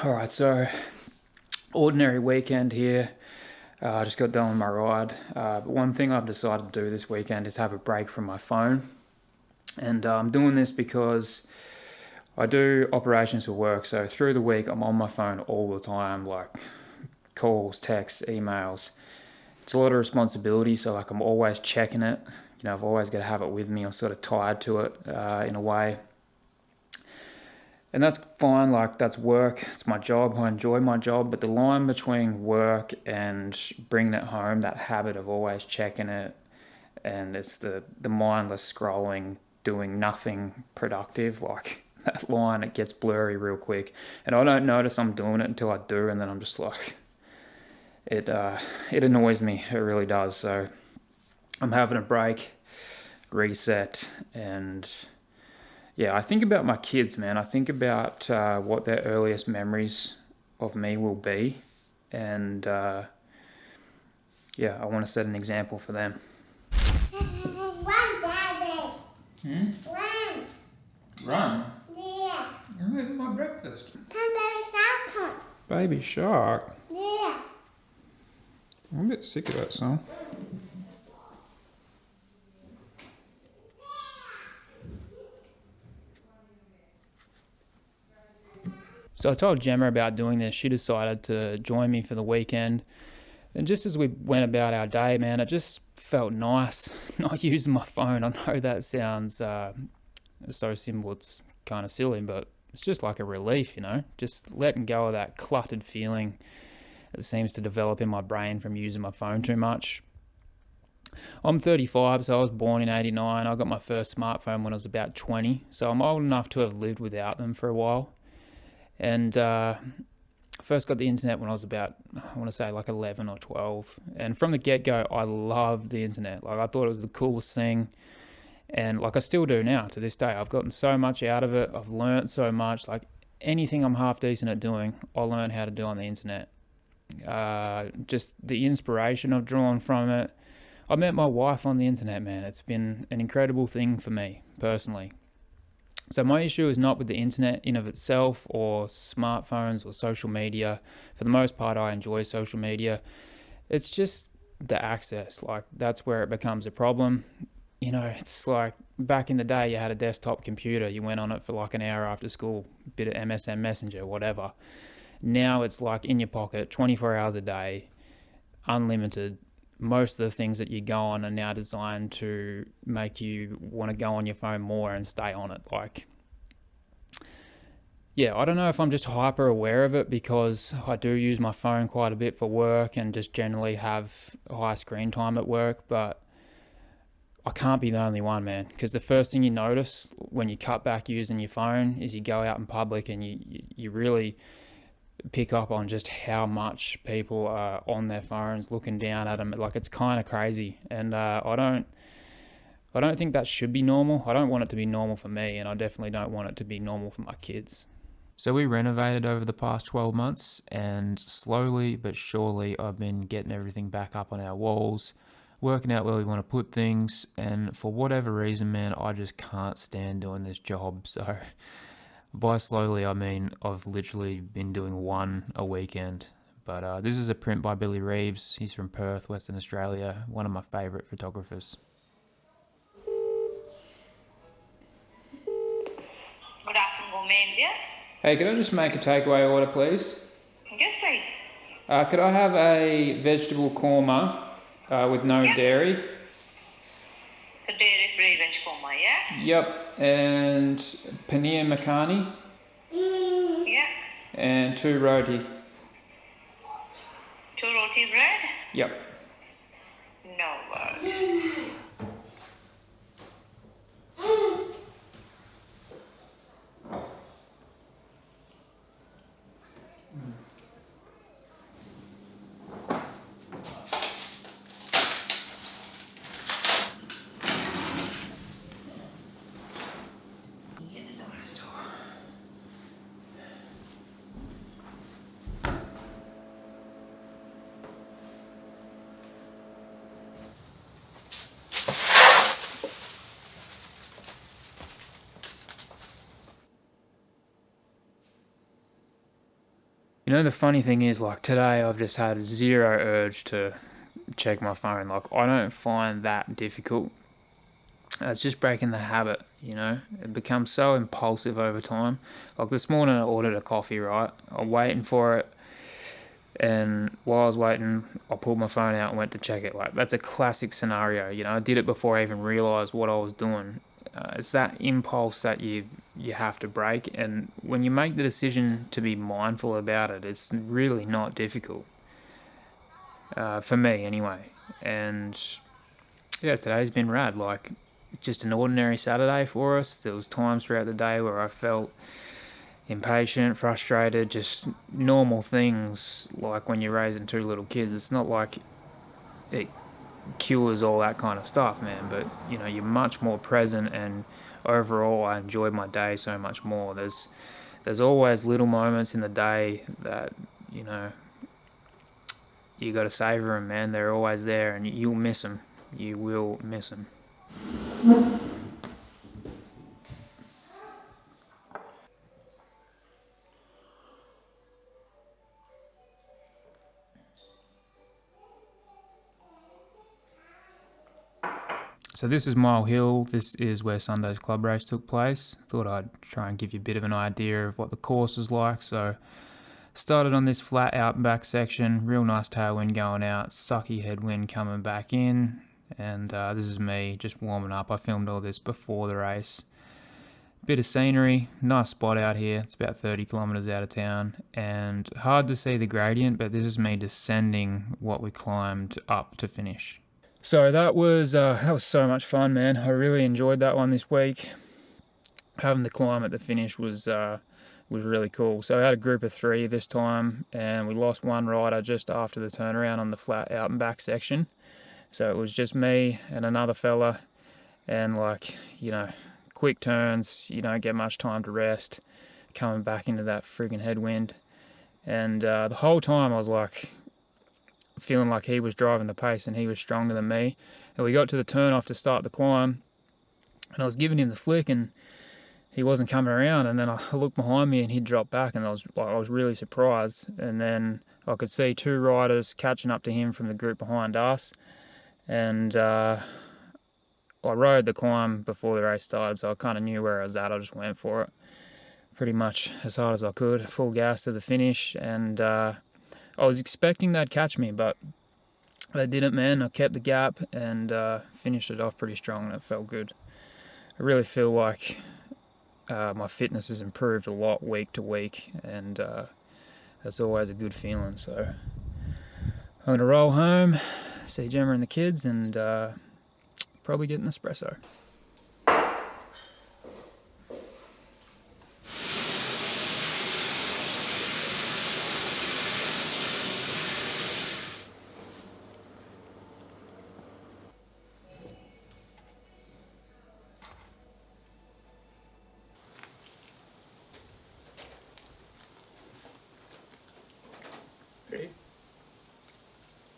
Alright, so ordinary weekend here. I just got done with my ride. But one thing I've decided to do this weekend is have a break from my phone. And I'm doing this because I do operations for work. So through the week, I'm on my phone all the time, like calls, texts, emails. It's a lot of responsibility, so like I'm always checking it. I've always got to have it with me. I'm sort of tied to it in a way. And that's fine, like that's work, it's my job, I enjoy my job, but the line between work and bringing it home, that habit of always checking it, and it's the mindless scrolling, doing nothing productive, like that line, it gets blurry real quick. And I don't notice I'm doing it until I do, and then I'm just like, it annoys me, it really does. So I'm having a break, reset, and yeah, I think about my kids, man. I think about what their earliest memories of me will be. And yeah, I want to set an example for them. Run, Daddy. Run. Run? Yeah. I'm eating my breakfast. Come, baby shark. Baby Shark? Yeah. I'm a bit sick of that song. So I told Gemma about doing this. She decided to join me for the weekend. And just as we went about our day, man, it just felt nice not using my phone. I know that sounds so simple, it's kind of silly, but it's just like a relief, just letting go of that cluttered feeling that seems to develop in my brain from using my phone too much. I'm 35, so I was born in 89. I got my first smartphone when I was about 20, so I'm old enough to have lived without them for a while. And first got the internet when I was about, I want to say like 11 or 12. And from the get-go, I loved the internet. Like I thought it was the coolest thing. And like I still do now to this day. I've gotten so much out of it. I've learned so much. Like anything I'm half decent at doing, I learned how to do on the internet. Just the inspiration I've drawn from it. I met my wife on the internet, man. It's been an incredible thing for me personally. So my issue is not with the internet in of itself or smartphones or social media. For the most part, I enjoy social media. It's just the access. Like that's where it becomes a problem. It's like back in the day, you had a desktop computer. You went on it for like an hour after school, bit of MSN Messenger, whatever. Now it's like in your pocket, 24 hours a day, unlimited. Most of the things that you go on are now designed to make you want to go on your phone more and stay on it. Like, yeah, I don't know if I'm just hyper aware of it because I do use my phone quite a bit for work and just generally have high screen time at work, but I can't be the only one, man, because the first thing you notice when you cut back using your phone is you go out in public and you really pick up on just how much people are on their phones looking down at them. Like it's kind of crazy, and I don't think that should be normal. I don't want it to be normal for me, and I definitely don't want it to be normal for my kids. So we renovated over the past 12 months, and slowly but surely I've been getting everything back up on our walls, working out where we want to put things, and for whatever reason, man, I just can't stand doing this job. So by slowly, I mean I've literally been doing one a weekend. But this is a print by Billy Reeves. He's from Perth, Western Australia, one of my favourite photographers. Good afternoon, ma'am. Yes? Hey, could I just make a takeaway order, please? Yes, please. Could I have a vegetable korma with no dairy? The dairy-free veg coma, yeah? Yep, and paneer makhani Yeah. and 2 roti. 2 roti bread? Yep. No worries. You know, the funny thing is, like today I've just had zero urge to check my phone. Like, I don't find that difficult. It's just breaking the habit, you know? It becomes so impulsive over time. Like this morning I ordered a coffee, right? I'm waiting for it, and while I was waiting, I pulled my phone out and went to check it. Like, that's a classic scenario, you know? I did it before I even realised what I was doing. It's that impulse that you have to break, and when you make the decision to be mindful about it, it's really not difficult. For me, anyway. And yeah, today's been rad. Like, just an ordinary Saturday for us. There was times throughout the day where I felt impatient, frustrated, just normal things like when you're raising two little kids. It's not like it cures all that kind of stuff, man, but you know, you're much more present, and overall I enjoyed my day so much more. There's always little moments in the day that, you know, you got to savor them, man. They're always there, and you'll miss them. You will miss them. So this is Mile Hill. This is where Sunday's club race took place. Thought I'd try and give you a bit of an idea of what the course is like. So started on this flat out and back section, real nice tailwind going out, sucky headwind coming back in, and this is me just warming up. I filmed all this before the race. Bit of scenery, nice spot out here. It's about 30 kilometers out of town, and hard to see the gradient, but this is me descending what we climbed up to finish. So that was so much fun, man. I really enjoyed that one this week. Having the climb at the finish was really cool. So I had a group of 3 this time, and we lost one rider just after the turnaround on the flat out and back section. So it was just me and another fella, and like, you know, quick turns, you don't get much time to rest, coming back into that friggin' headwind. And the whole time I was like, feeling like he was driving the pace and he was stronger than me. And we got to the turn off to start the climb, and I was giving him the flick, and he wasn't coming around. And then I looked behind me and he dropped back, and I was really surprised. And then I could see 2 riders catching up to him from the group behind us, and I rode the climb before the race started, so I kind of knew where I was at. I just went for it pretty much as hard as I could, full gas to the finish, and I was expecting they'd catch me, but they didn't, man. I kept the gap and finished it off pretty strong, and it felt good. I really feel like my fitness has improved a lot week to week, and that's always a good feeling. So I'm going to roll home, see Gemma and the kids, and probably get an espresso.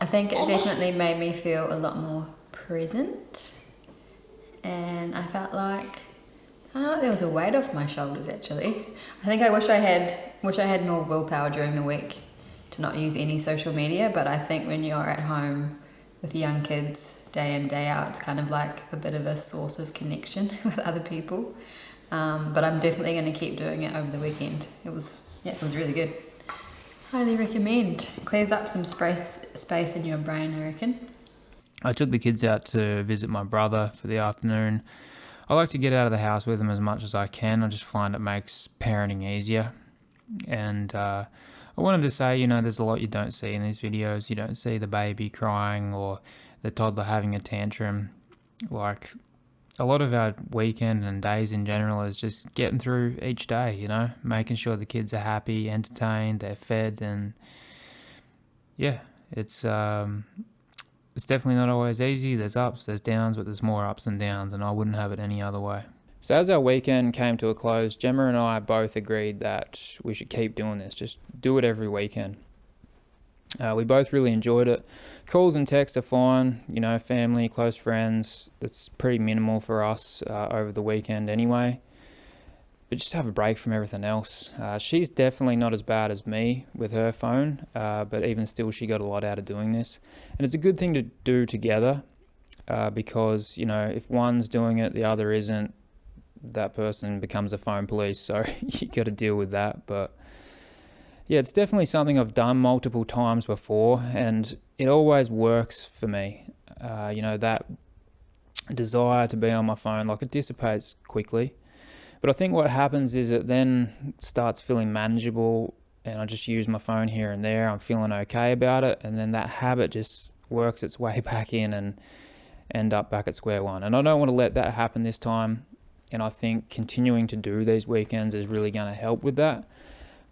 I think it definitely made me feel a lot more present, and I felt like there was a weight off my shoulders actually. I think I wish I had more willpower during the week to not use any social media, but I think when you're at home with young kids day in, day out, it's kind of like a bit of a source of connection with other people. But I'm definitely going to keep doing it over the weekend. It was really good. Highly recommend. Clears up some space in your brain, I reckon. I took the kids out to visit my brother for the afternoon. I like to get out of the house with them as much as I can. I just find it makes parenting easier. And I wanted to say, you know, there's a lot you don't see in these videos. You don't see the baby crying or the toddler having a tantrum. Like, a lot of our weekend and days in general is just getting through each day, you know, making sure the kids are happy, entertained, they're fed, and yeah, it's definitely not always easy. There's ups, there's downs, but there's more ups and downs, and I wouldn't have it any other way. So as our weekend came to a close, Gemma and I both agreed that we should keep doing this, just do it every weekend. We both really enjoyed it. Calls and texts are fine, you know, family, close friends. It's pretty minimal for us over the weekend anyway. but just have a break from everything else. She's definitely not as bad as me with her phone, but even still, she got a lot out of doing this. And it's a good thing to do together, because, you know, if one's doing it, the other isn't, that person becomes a phone police. So you got to deal with that. But yeah, it's definitely something I've done multiple times before, and it always works for me. You know, that desire to be on my phone, like, it dissipates quickly. But I think what happens is it then starts feeling manageable, and I just use my phone here and there. I'm feeling okay about it, and then that habit just works its way back in and end up back at square one. And I don't want to let that happen this time. And I think continuing to do these weekends is really going to help with that.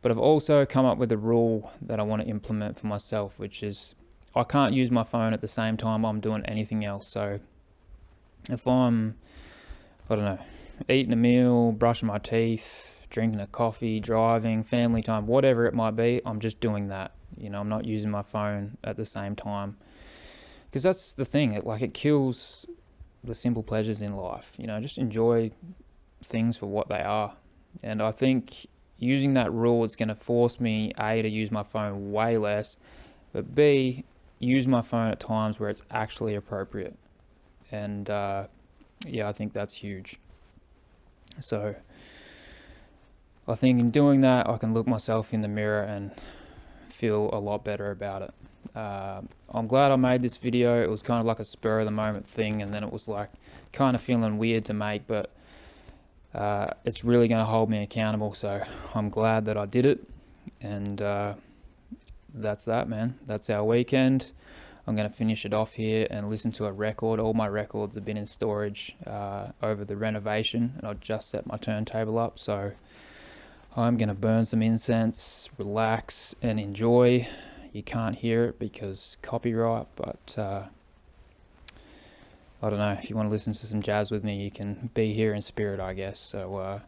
But I've also come up with a rule that I want to implement for myself, which is I can't use my phone at the same time I'm doing anything else. So if I'm, I don't know, eating a meal, brushing my teeth, drinking a coffee, driving, family time, whatever it might be, I'm just doing that. You know, I'm not using my phone at the same time, because that's the thing. It kills the simple pleasures in life. You know, just enjoy things for what they are. And I think using that rule is going to force me, A, to use my phone way less, but B, use my phone at times where it's actually appropriate. And yeah, I think that's huge. So I think in doing that, I can look myself in the mirror and feel a lot better about it. I'm glad I made this video. It was kind of like a spur of the moment thing, and then it was like kind of feeling weird to make, but it's really going to hold me accountable. So I'm glad that I did it. And that's that, man. That's our weekend. I'm going to finish it off here and listen to a record. All my records have been in storage over the renovation, and I just set my turntable up. So I'm going to burn some incense, relax, and enjoy. You can't hear it because copyright, but I don't know. If you want to listen to some jazz with me, you can be here in spirit, I guess. So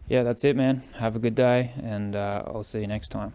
yeah, that's it, man. Have a good day, and I'll see you next time.